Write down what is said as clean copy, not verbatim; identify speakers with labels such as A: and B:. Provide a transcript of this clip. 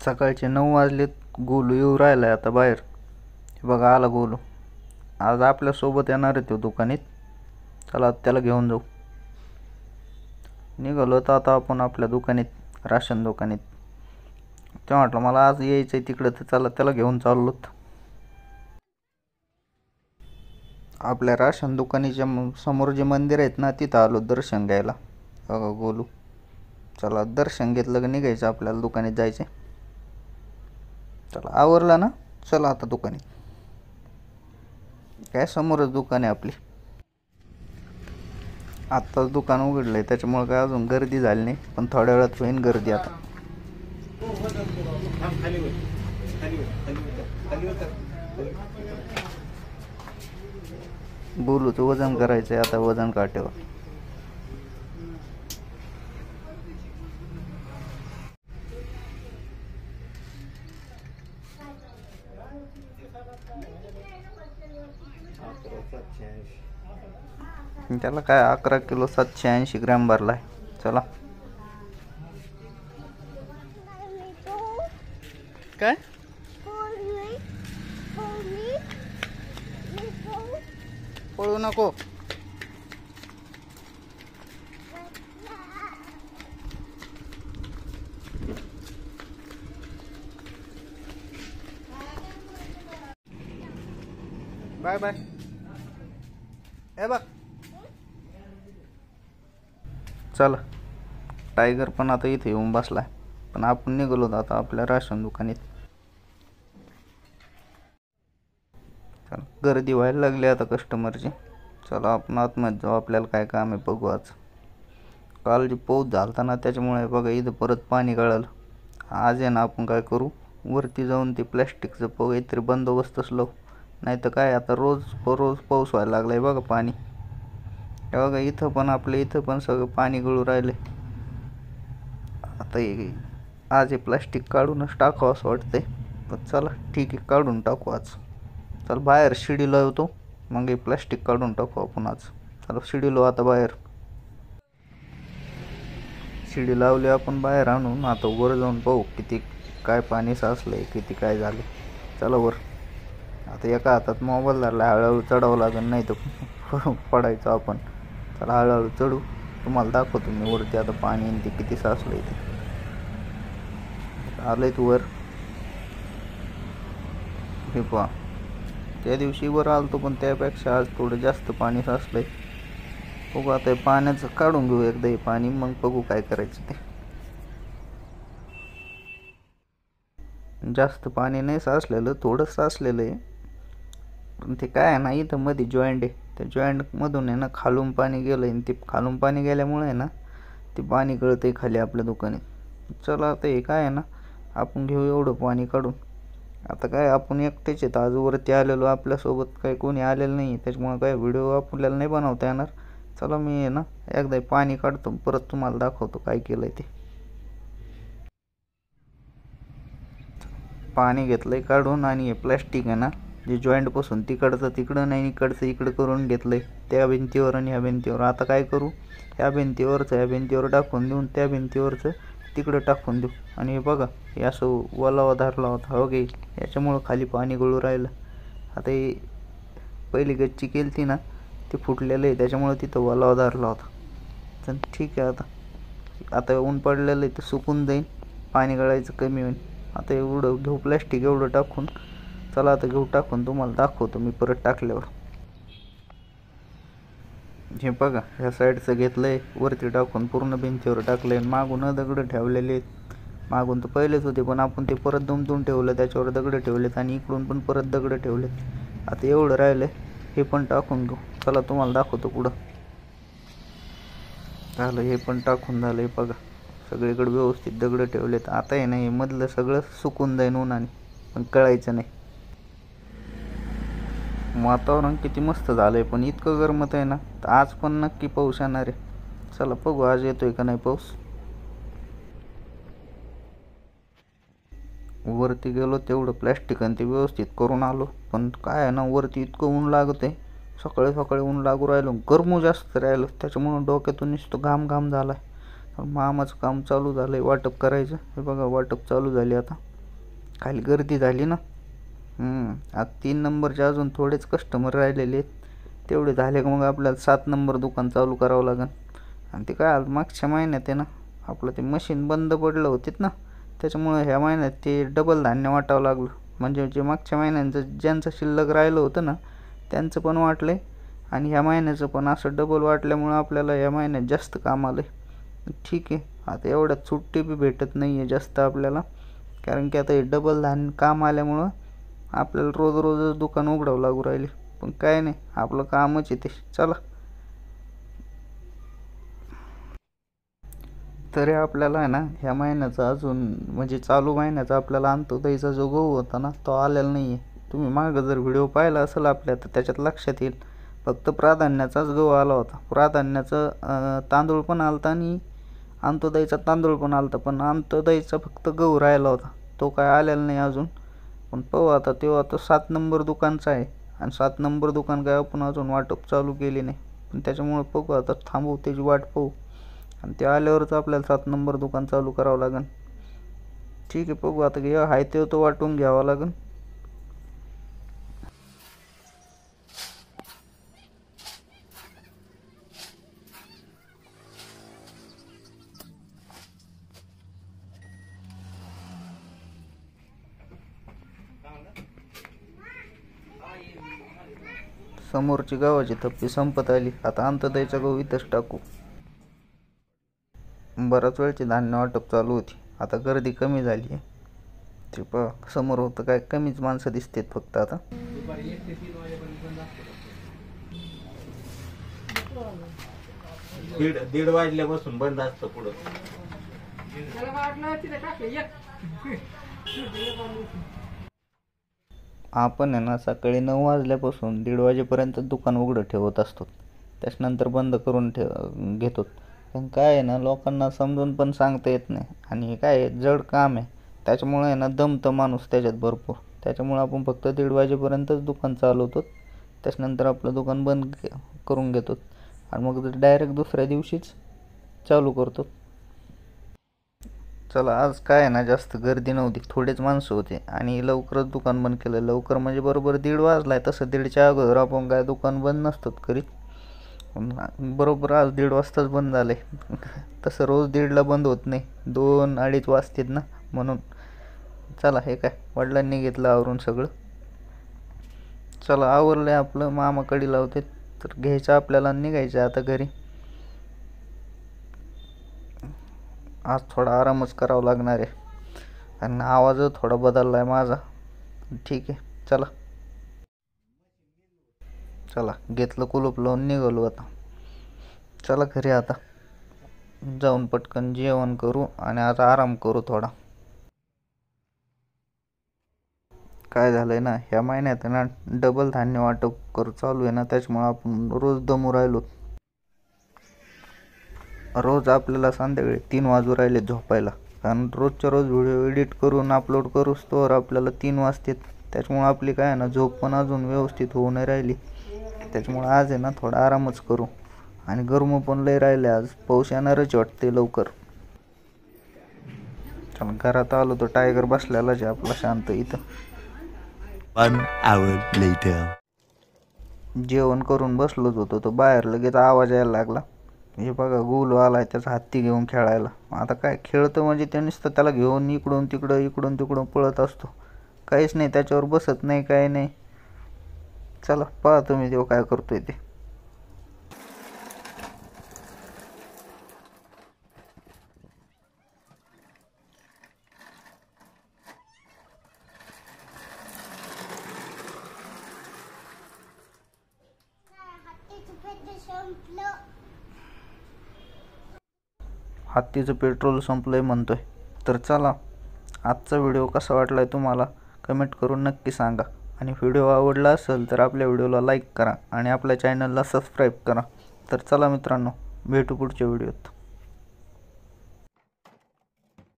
A: सकाळचे 9 वाजलेत. गोलू येऊ राहिलाय आता बाहेर. हे बघा आला गोलू. आज आपल्यासोबत येणार आहे तो दुकानात. चला त्याला घेऊन जाऊ. निघालो तर आता आपण आपल्या दुकानात, राशन दुकानात. ते म्हटलं मला आज यायचं आहे तिकडं, तर चला त्याला घेऊन चाललोत. आपल्या राशन दुकानाच्या समोर जे मंदिर आहेत ना, तिथं आलो दर्शन घ्यायला. बघा गोलू. चला दर्शन घेतलं की निघायचं, आपल्याला दुकानात जायचं. चला आवरला ना, चला आता दुकानात. काय समोरच दुकान आहे आपली. आत्ताच दुकान उघडलंय त्याच्यामुळे काय अजून गर्दी झाली नाही, पण थोड्या वेळात होईल गर्दी आता. गोलूचं वजन करायचंय आता, वजन काट्यावर. त्याला काय 11 किलो 780 ग्रॅम भरलाय. चला काय पळू नको. Bye bye. ए बघ. चला टायगर पण आता इथे येऊन बसलाय, पण आपण निघालो आता आपल्या राशन दुकानात. चला गर्दी व्हायला लागली आता कस्टमरची. चला आपण आतमध्ये जाऊ, आपल्याला काय काम आहे बघू. आज काल जे पाऊस झालता ना, त्याच्यामुळे बघा इथं परत पाणी गळालं. आज आहे ना आपण काय करू, वरती जाऊन ते प्लॅस्टिकचं काहीतरी बंदोबस्तच लावू. नाही तर काय आता रोज पाऊस व्हायला लागलाय. बघा पाणी. हे बघा इथं पण, आपल्या इथं पण सगळं पाणी गळू राहिले. आता आज हे प्लास्टिक काढूनच टाकावं असं वाटतंय. पण चला ठीक आहे, काढून टाकू आज. चल बाहेर शिडी लावतो, मग हे प्लास्टिक काढून टाकू आपण आज. चला शिडी लावू आता बाहेर. शिडी लावली आपण बाहेर आणून. आता वर जाऊन पाहू किती काय पाणी साचलंय, किती काय झाले. चला वर. आता एका हातात मोबाईल धरला, हळूहळू चढावं लागेल, नाही तर पडायचं आपण. चला हळूहळू चढू, तुम्हाला दाखवतो मी वरती आता पाणी आणि ते किती साचलंय ते. आलंय तू वर. हे पहा, त्या दिवशी वर आलतो पण त्यापेक्षा आज थोडं जास्त पाणी साचलंय. बघू आता पाण्याचं काढून घेऊ एकदा हे पाणी, मग बघू काय करायचं ते. जास्त पाणी नाही साचलेलं, थोडं साचलेलं आहे. पण ते काय आहे ना, इथं मध्ये जॉईंट आहे, त्या जॉईंटमधून आहे ना खालून पाणी गेलं आहे. ते खालून पाणी गेल्यामुळे आहे ना ते पाणी गळतं आहे खाली आपल्या दुकानात. चला आता हे काय आहे ना, आपण घेऊ एवढं पाणी काढून. आता काय आपण एकटेच आहेत आज वरती आलेलो, आपल्यासोबत काही कोणी आलेलं नाही, त्याच्यामुळे काय व्हिडिओ आपल्याला नाही बनवता येणार. चला मी आहे ना एकदा पाणी काढतो, परत तुम्हाला दाखवतो काय केलं आहे ते. पाणी घेतलं आहे काढून, आणि हे प्लॅस्टिक आहे ना जे जॉईंटपासून तिकडचं तिकडं नाही, इकडचं इकडं करून घेतलं आहे त्या भिंतीवर आणि ह्या भिंतीवर. आता काय करू, ह्या भिंतीवर टाकून देऊन त्या भिंतीवरचं तिकडं टाकून देऊ. आणि हे बघा हे असं ओलावा धरला होता हो गे, याच्यामुळं खाली पाणी गळू राहिलं. आता हे पहिली गच्ची केली ती ना, ते फुटलेलं आहे, त्याच्यामुळे तिथं ओलावा धरला होता. तर ठीक आहे, आता ऊन पडलेलं आहे, तर सुकून जाईल, पाणी गळायचं कमी होईल. आता एवढं घेऊ प्लॅस्टिक एवढं टाकून. चला आता घेऊ टाकून, तुम्हाला दाखवतो मी परत टाकल्यावर. हे बघा ह्या साईडचं घेतलंय, वरती टाकून पूर्ण भिंतीवर टाकलंय. मागून दगड ठेवलेले आहेत, मागून तर पहिलेच होते पण आपण ते परत दुमदून ठेवलं, त्याच्यावर दगड ठेवलेत आणि इकडून पण परत दगड ठेवलेत. आता एवढं राहिलंय, हे पण टाकून घेऊ. चला तुम्हाला दाखवतो पुढं. झालं, हे पण टाकून झालं. बघा सगळीकडे व्यवस्थित दगड ठेवलेत. आता हे नाही मधलं सगळं सुकून जाईन उन्हाने, पण कळायचं नाही. वातावरण किती मस्त झालंय, पण इतकं गरमत आहे ना, तर आज पण नक्की पाऊस येणार आहे. चला बघू आज येतोय का नाही पाऊस. वरती गेलो तेवढं प्लॅस्टिक आणि ते व्यवस्थित करून आलो, पण काय आहे ना वरती इतकं ऊन लागत आहे. सकाळी सकाळी ऊन लागू राहिलं, गरमू जास्त राहिलं, त्याच्यामुळं डोक्यातून नुसतं घाम झालाय. मामाचं काम चालू झालंय वाटप करायचं. हे बघा वाटप चालू झाले आता. खाली गर्दी झाली ना. आज 3 नंबरचे अजून थोडेच कस्टमर राहिलेले आहेत. तेवढे झाले का मग आपल्याला 7 नंबर दुकान चालू करावं लागेल. आणि ते काय मागच्या महिन्यात आहे ना आपलं ते मशीन बंद पडलं होतीत ना, त्याच्यामुळे ह्या महिन्यात ते डबल धान्य वाटावं लागलं. म्हणजे जे मागच्या महिन्यांचं ज्यांचं शिल्लक राहिलं होतं ना त्यांचं पण वाटलं आणि ह्या महिन्याचं पण असं डबल वाटल्यामुळं आपल्याला ह्या महिन्यात जास्त काम आलं. ठीक आहे, आता एवढ्यात सुट्टी बी भेटत नाही आहे जास्त आपल्याला, कारण की आता हे डबल धान्य काम आल्यामुळं आपल्याला रोज रोजच दुकान उघडावं लागू राहिले. पण काय नाही, आपलं कामच आहे ते. चला, तरी आपल्याला आहे ना ह्या महिन्याचा अजून म्हणजे चालू महिन्याचा आपल्याला अंत्योदयचा जो गहू होता ना तो आलेला नाही आहे. तुम्ही मागं जर व्हिडिओ पाहिला असेल आपल्या तर त्याच्यात लक्षात येईल. फक्त प्राधान्याचाच गहू आला होता. प्राधान्याचं तांदूळ पण आला होता आणि अंत्योदयचा तांदूळ पण आला होता, पण अंत्योदयचा फक्त गहू राहिला होता, तो काय आलेला नाही अजून. पण पाहू आता, तेव्हा आता 7 नंबर दुकानचा आहे आणि 7 नंबर दुकान काय आपण अजून वाटप चालू केली नाही. पण त्याच्यामुळे बघू आता, थांबू त्याची वाट पाहू आणि ते आल्यावरच आपल्याला 7 नंबर दुकान चालू करावं लागेल. ठीक आहे, बघू आता, घ्या हाय ते तो वाटून घ्यावं लागेल. समोरची गव्हाची थप्पी संपत आली, आता अंत्योदयचा गहू इथंच टाकू. बराच वेळची धान्य वाटप चालू होती, आता गर्दी कमी झाली आहे. ते समोर होतं काय कमीच माणसं दिसतात फक्त आता.
B: दीड वाजल्यापासून बंद असतं पुढं.
A: आपण आहे ना सकाळी 9 वाजल्यापासून 1:30 वाजेपर्यंत दुकान उघडं ठेवत असतो, त्याच्यानंतर बंद करून घेतो. पण काय आहे ना, लोकांना समजून पण सांगता येत नाही आणि काय जड काम आहे, त्याच्यामुळे आहे ना दमतं माणूस त्याच्यात भरपूर. त्याच्यामुळे आपण फक्त 1:30 वाजेपर्यंतच दुकान चालवतो, त्याच्यानंतर आपलं दुकान बंद करून घेतो आणि मग डायरेक्ट दुसऱ्या दिवशीच चालू करतो. चला, आज काय आहे ना जास्त गर्दी नव्हती, थोडेच माणसं होते आणि लवकरच दुकान बंद केलं. लवकर म्हणजे बरोबर 1:30 वाजला आहे. तसं 1:30च्या अगोदर आपण काय दुकान बंद नसतात करीत, बरोबर आज 1:30 वाजताच बंद झालं आहे. तसं रोज 1:30ला बंद होत नाही, 2-2:30 वाजतात ना म्हणून. चला, हे काय वडिलांनी घेतलं आवरून सगळं. चला, आवरलं आहे आपलं, मामाकडे लावते तर घ्यायचं आपल्याला, निघायचं आता घरी. आज थोडा आरामच करावा लागणार आहे आणि आवाज थोडा बदलला आहे माझा. ठीक आहे, चला चला, घेतलं कुलूप लावून निघालो आता. चला घरी आता जाऊन पटकन जेवण करू आणि आता आराम करू थोडा. काय झालंय ना, ह्या महिन्यात ना डबल धान्य वाटप करू चालू आहे ना, त्याच्यामुळे आपण रोज दमू राहिलो. रोज आपल्याला संध्याकाळी 3 वाजू राहिले झोपायला, कारण रोजच्या रोज व्हिडिओ एडिट करून अपलोड करूच तोवर आपल्याला 3 वाजतात. त्याच्यामुळे आपली काय आहे ना झोप पण अजून व्यवस्थित होऊ नाही राहिली. त्याच्यामुळे आज आहे ना थोडा आरामच करू आणि गरम पण लय राहिले. आज पाऊस येणारच वाटते लवकर. चला, घरात आलो तर टायगर बसलेलाच आहे आपला शांत इथं.
B: 1 hour later.
A: जेवण करून बसलोच होतो तर बाहेर लगेच आवाज यायला लागला. हे बघा, गुलू आलाय त्याचा हत्ती घेऊन खेळायला. आता काय खेळतं म्हणजे ते नुसतं त्याला घेऊन इकडून तिकडं पळत असतो, काहीच नाही त्याच्यावर बसत नाही, काही नाही. चला पहा तुम्ही तेव्हा काय करतोय ते. हत्तीचं पेट्रोल संपलंय म्हणतोय. तर चला, आजचा व्हिडिओ कसा वाटलाय तुम्हाला कमेंट करून नक्की सांगा आणि व्हिडिओ आवडला असेल तर आपल्या व्हिडिओला लाईक करा आणि आपल्या चॅनलला सबस्क्राईब करा. तर चला मित्रांनो, भेटू पुढच्या व्हिडिओत.